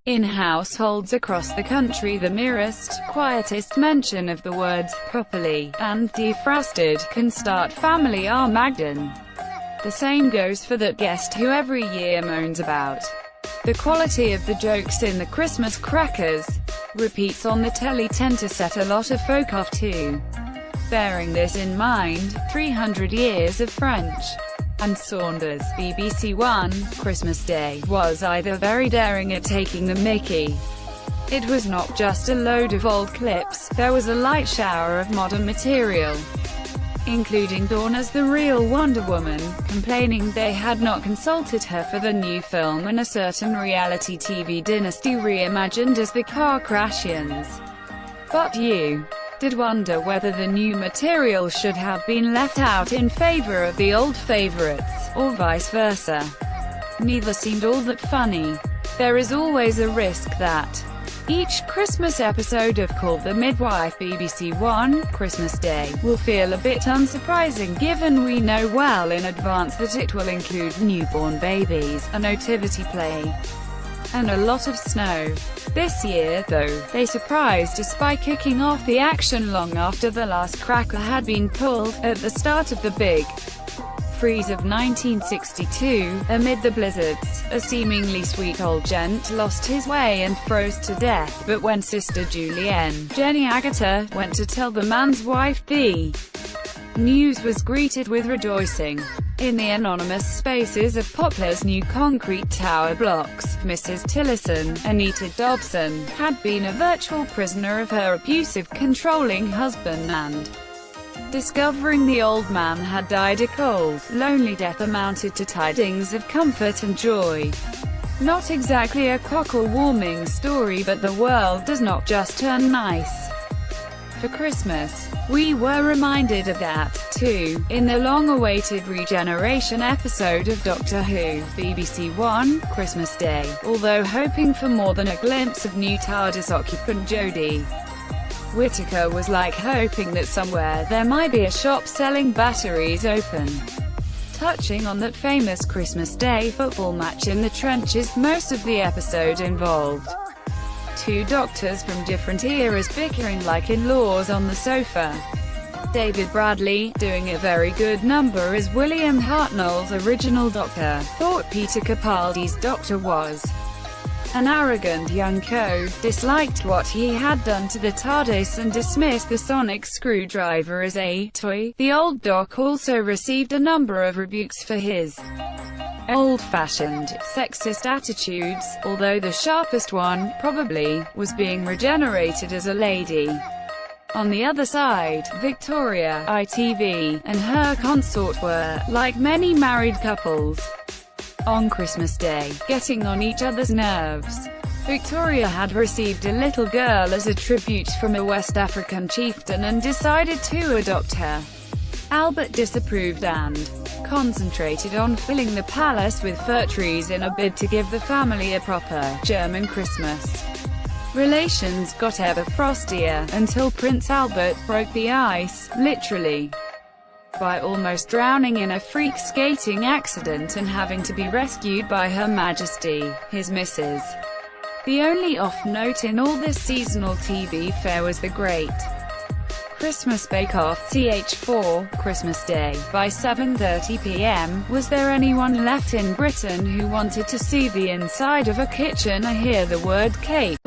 In households across the country, the merest, quietest mention of the words "properly" and "defrosted" can start family Armageddon. The same goes for that guest who every year moans about the quality of the jokes in the Christmas crackers. Repeats on the telly tend to set a lot of folk off too. Bearing this in mind, 300 years of French and Saunders, BBC One, Christmas Day, was either very daring at taking the mickey. It was not just a load of old clips, there was a light shower of modern material, including Dawn as the real Wonder Woman, complaining they had not consulted her for the new film, and a certain reality TV dynasty reimagined as the Kardashians. But you did wonder whether the new material should have been left out in favor of the old favorites, or vice versa. Neither seemed all that funny. There is always a risk that each Christmas episode of Called the Midwife BBC One, Christmas Day, will feel a bit unsurprising given we know well in advance that it will include newborn babies, a nativity play, and a lot of snow. This year, though, they surprised us by kicking off the action long after the last cracker had been pulled, at the start of the big freeze of 1962, amid the blizzards. A seemingly sweet old gent lost his way and froze to death, but when Sister Julienne, Jenny Agutter, went to tell the man's wife the news, was greeted with rejoicing. In the anonymous spaces of Poplar's new concrete tower blocks, Mrs. Tillerson, Anita Dobson, had been a virtual prisoner of her abusive, controlling husband, and discovering the old man had died a cold, lonely death amounted to tidings of comfort and joy. Not exactly a cockle-warming story, but the world does not just turn nice for Christmas. We were reminded of that, too, in the long-awaited Regeneration episode of Doctor Who, BBC One, Christmas Day, although hoping for more than a glimpse of new TARDIS occupant Jodie Whittaker was like hoping that somewhere there might be a shop selling batteries open. Touching on that famous Christmas Day football match in the trenches, most of the episode involved two doctors from different eras bickering like in-laws on the sofa. David Bradley, doing a very good number as William Hartnell's original Doctor, thought Peter Capaldi's Doctor was an arrogant young co, disliked what he had done to the TARDIS and dismissed the sonic screwdriver as a toy. The old Doc also received a number of rebukes for his old-fashioned, sexist attitudes, although the sharpest one, probably, was being regenerated as a lady. On the other side, Victoria, ITV, and her consort were, like many married couples on Christmas Day, getting on each other's nerves. Victoria had received a little girl as a tribute from a West African chieftain and decided to adopt her. Albert disapproved and concentrated on filling the palace with fir trees in a bid to give the family a proper German Christmas. Relations got ever frostier, until Prince Albert broke the ice, literally, by almost drowning in a freak skating accident and having to be rescued by Her Majesty, his missus. The only off note in all this seasonal TV fare was the Great Christmas Bake Off, CH4, Christmas Day. By 7:30 p.m, was there anyone left in Britain who wanted to see the inside of a kitchen or hear the word cake?